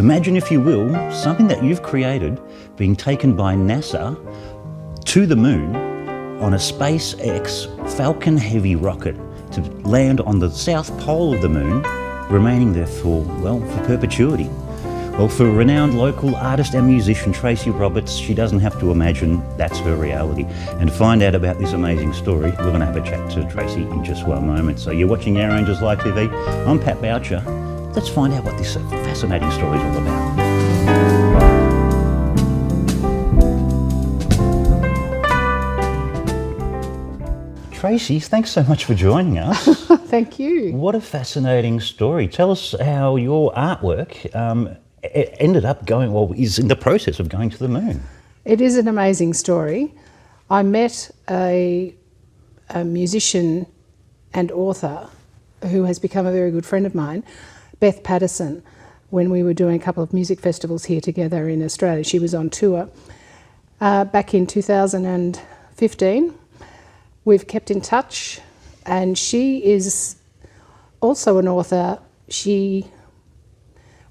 Imagine, if you will, something that you've created being taken by NASA to the moon on a SpaceX Falcon Heavy rocket to land on the south pole of the moon, remaining there for perpetuity. Well, for renowned local artist and musician Tracey Roberts, she doesn't have to imagine that's her reality. And to find out about this amazing story, we're going to have a chat to Tracey in just one moment. So you're watching Yarra Angels Live TV. I'm Pat Boucher. Let's find out what this fascinating story is all about. Tracey, thanks so much for joining us. Thank you. What a fascinating story. Tell us how your artwork ended up is in the process of going to the moon. It is an amazing story. I met a musician and author who has become a very good friend of mine, Beth Patterson, when we were doing a couple of music festivals here together in Australia. She was on tour back in 2015. We've kept in touch, and she is also an author. She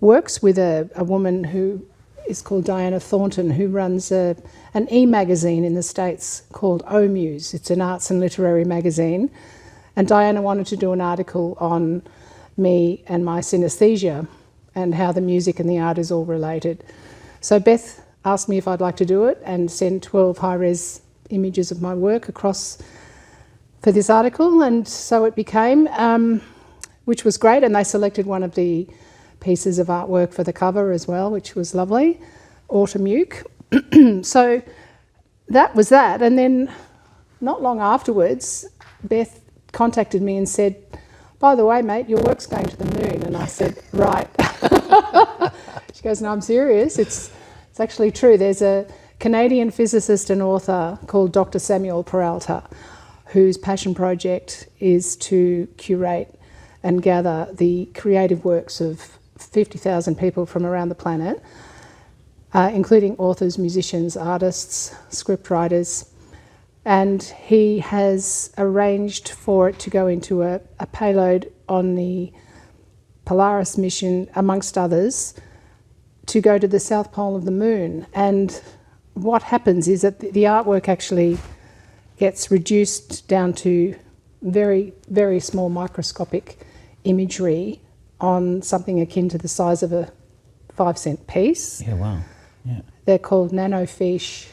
works with a woman who is called Diana Thornton, who runs an e-magazine in the States called O-Muse. It's an arts and literary magazine. And Diana wanted to do an article on me and my synesthesia and how the music and the art is all related. So Beth asked me if I'd like to do it and send 12 high-res images of my work across for this article, and so it became, which was great, and they selected one of the pieces of artwork for the cover as well, which was lovely, Autumn Uke. So that was that, and then not long afterwards, Beth contacted me and said, by the way, mate, your work's going to the moon. And I said, right. She goes, no, I'm serious. It's actually true. There's a Canadian physicist and author called Dr. Samuel Peralta, whose passion project is to curate and gather the creative works of 50,000 people from around the planet, including authors, musicians, artists, scriptwriters. And he has arranged for it to go into a payload on the Polaris mission, amongst others, to go to the south pole of the moon. And what happens is that the artwork actually gets reduced down to very, very small microscopic imagery on something akin to the size of a 5-cent piece. Yeah, wow. Yeah. They're called nanofiche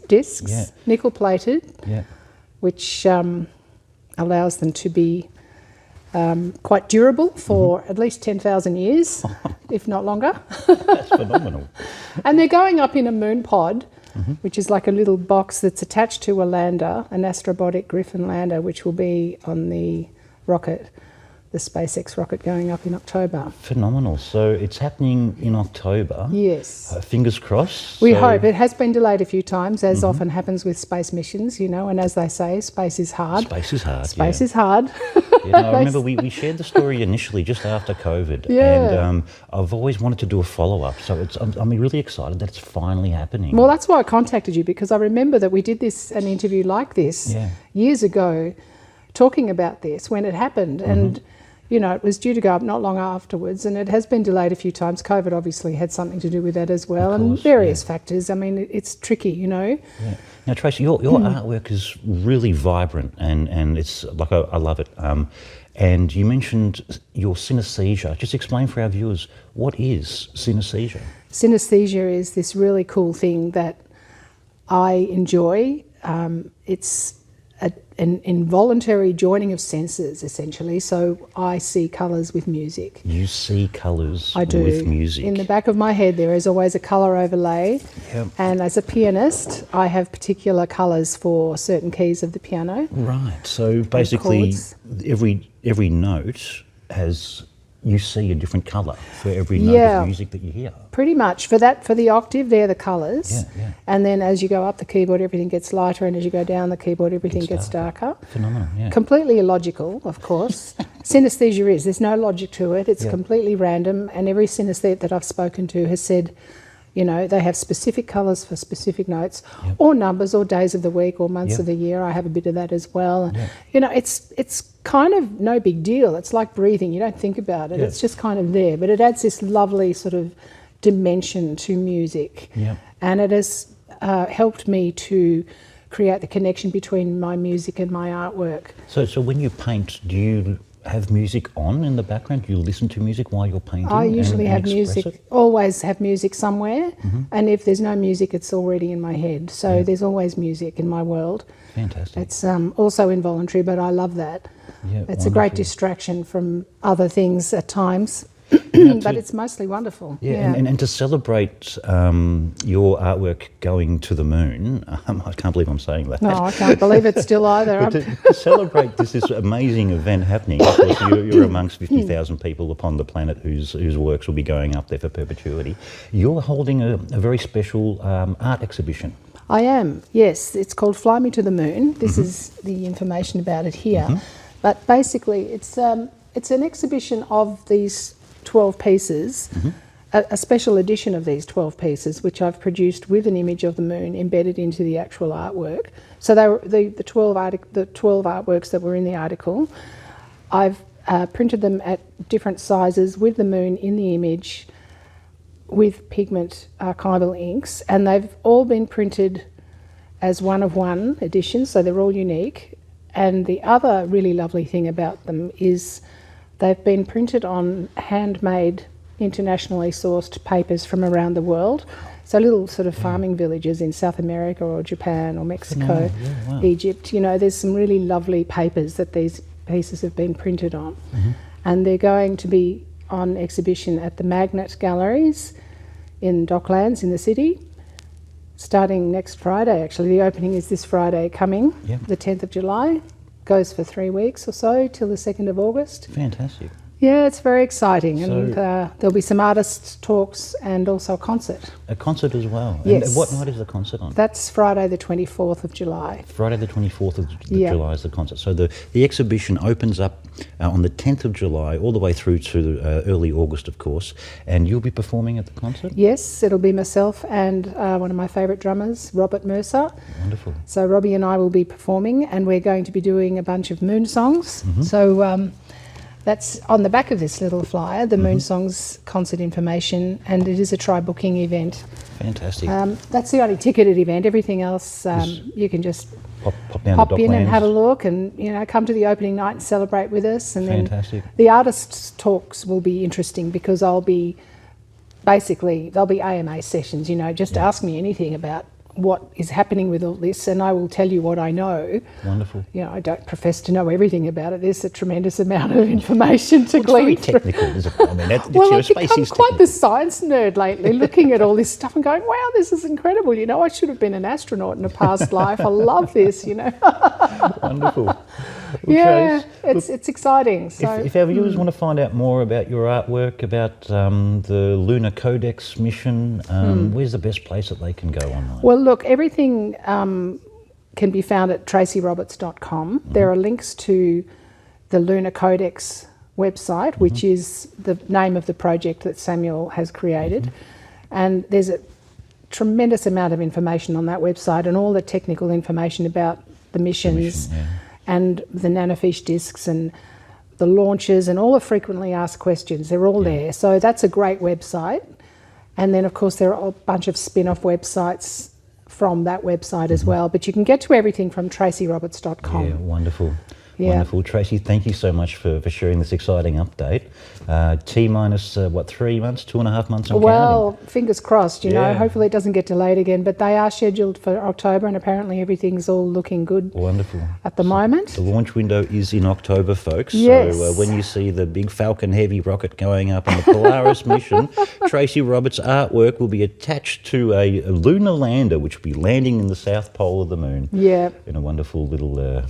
discs, yeah. nickel plated, yeah. which allows them to be quite durable for at least 10,000 years, if not longer. That's phenomenal. And they're going up in a moon pod, which is like a little box that's attached to a lander, an Astrobotic Griffin lander, which will be on the rocket, the SpaceX rocket going up in October. Phenomenal. So it's happening in October. Yes. Fingers crossed. We hope. It has been delayed a few times, as often happens with space missions, and as they say, space is hard. Space is hard. Space is hard. I remember we shared the story initially just after COVID, and I've always wanted to do a follow-up, so I'm really excited that it's finally happening. Well, that's why I contacted you, because I remember that we did an interview like this years ago, talking about this when it happened, and it was due to go up not long afterwards, and it has been delayed a few times. COVID obviously had something to do with that as well, and various factors. I mean, it's tricky, Yeah. Now, Tracey, your artwork is really vibrant, and it's like, I love it. And you mentioned your synesthesia. Just explain for our viewers, what is synesthesia? Synesthesia is this really cool thing that I enjoy. It's an involuntary joining of senses, essentially. So I see colours with music. You see colours I do. With music. In the back of my head there is always a colour overlay. Yep. And as a pianist, I have particular colours for certain keys of the piano. Right. So basically every note has... You see a different colour for every note of music that you hear. Pretty much. For the octave, they're the colours. Yeah. And then as you go up the keyboard, everything gets lighter, and as you go down the keyboard, everything gets darker. Phenomenal, yeah. Completely illogical, of course. Synesthesia is. There's no logic to it. It's completely random, and every synesthete that I've spoken to has said You know, they have specific colours for specific notes, or numbers, or days of the week, or months of the year. I have a bit of that as well. You know, it's kind of no big deal. It's like breathing. You don't think about it. It's just kind of there. But it adds this lovely sort of dimension to music. And it has helped me to create the connection between my music and my artwork. So when you paint, do you have music on in the background? Do you listen to music while you're painting? I usually and have music, always have music somewhere, and if there's no music, it's already in my head. So there's always music in my world. Fantastic. It's also involuntary, but I love that. It's a great distraction from other things at times. But it's mostly wonderful. And to celebrate your artwork going to the moon, I can't believe I'm saying that. No, I can't believe it still either. But to celebrate this amazing event happening, of course, you're amongst 50,000 people upon the planet whose works will be going up there for perpetuity. You're holding a very special art exhibition. I am, yes. It's called Fly Me to the Moon. This is the information about it here. But basically, it's an exhibition of these 12 pieces, a special edition of these 12 pieces, which I've produced with an image of the moon embedded into the actual artwork. So they were the 12 artworks that were in the article. I've printed them at different sizes with the moon in the image with pigment archival inks, and they've all been printed as one-of-one editions, so they're all unique. And the other really lovely thing about them is they've been printed on handmade, internationally sourced papers from around the world. So little sort of farming villages in South America or Japan or Mexico, Egypt. You know, there's some really lovely papers that these pieces have been printed on. And they're going to be on exhibition at the Magnet Galleries in Docklands in the city, starting next Friday. Actually, the opening is this Friday coming, the 10th of July. Goes for 3 weeks or so till the 2nd of August. Fantastic. Yeah, it's very exciting, and there'll be some artists' talks and also a concert. A concert as well? Yes. And what night is the concert on? That's Friday the 24th of July. Friday the 24th of July is the concert. So the exhibition opens up on the 10th of July all the way through to early August, of course, and you'll be performing at the concert? Yes, it'll be myself and one of my favourite drummers, Robert Mercer. Wonderful. So Robbie and I will be performing, and we're going to be doing a bunch of moon songs. So that's on the back of this little flyer, the Moon Songs concert information, and it is a try-booking event. Fantastic. That's the only ticketed event. Everything else, you can just pop in and have a look, and come to the opening night and celebrate with us. And Fantastic. Then the artists' talks will be interesting because they'll be AMA sessions. Just ask me anything about what is happening with all this, and I will tell you what I know. Wonderful. I don't profess to know everything about it. There's a tremendous amount of information to glean. It's very technical, isn't it? I mean, I've become quite the science nerd lately, looking at all this stuff and going, wow, this is incredible. I should have been an astronaut in a past life. I love this, Wonderful. Yeah, it's exciting. So, if our viewers want to find out more about your artwork, about the Lunar Codex mission, where's the best place that they can go online? Well, look, everything can be found at traceyroberts.com. There are links to the Lunar Codex website, which is the name of the project that Samuel has created. And there's a tremendous amount of information on that website, and all the technical information about the missions. And the nanofiche discs and the launches and all the frequently asked questions. They're all there. So that's a great website. And then, of course, there are a bunch of spin-off websites from that website as well. But you can get to everything from traceyroberts.com. Yeah, wonderful. Wonderful. Tracey, thank you so much for sharing this exciting update. T-minus, 3 months, 2.5 months on Well, fingers crossed, hopefully it doesn't get delayed again, but they are scheduled for October, and apparently everything's all looking good. Wonderful. At the moment. The launch window is in October, folks. Yes. So when you see the big Falcon Heavy rocket going up on the Polaris mission, Tracey Roberts' artwork will be attached to a lunar lander, which will be landing in the south pole of the moon. Yeah. In a wonderful little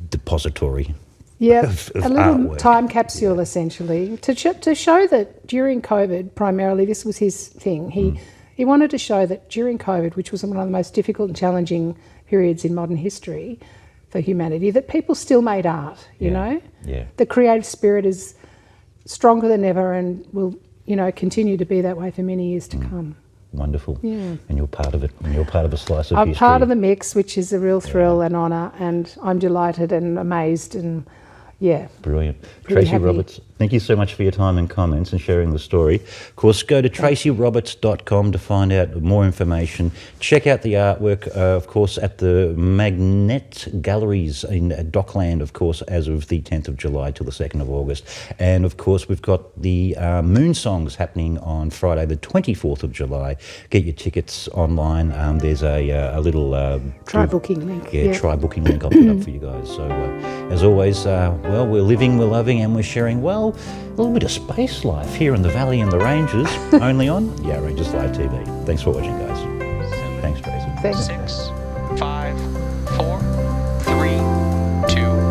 depository. Yeah, of a little artwork. Time capsule essentially to show that during COVID, primarily this was his thing. He wanted to show that during COVID, which was one of the most difficult and challenging periods in modern history for humanity, that people still made art. You know, the creative spirit is stronger than ever and will continue to be that way for many years to come. wonderful. Yeah. And you're part of it, and you're part of a slice of I'm history. part of the mix, which is a real thrill and honour, and I'm delighted and amazed and, yeah. Brilliant. Pretty Tracy happy. Roberts, thank you so much for your time and comments and sharing the story. Of course, go to tracyroberts.com to find out more information. Check out the artwork, of course, at the Magnet Galleries in Dockland, of course, as of the 10th of July till the 2nd of August. And, of course, we've got the Moon Songs happening on Friday, the 24th of July. Get your tickets online. There's a little... Try booking link. Yeah, try booking link I'll put up for you guys. So, as always, well, we're living, we're loving, and we're sharing, well, a little bit of space life here in the valley and the ranges, only on Yarra Rangers Live TV. Thanks for watching, guys. Thanks, Tracy. Thanks. 6, 5, 4, 3, 2,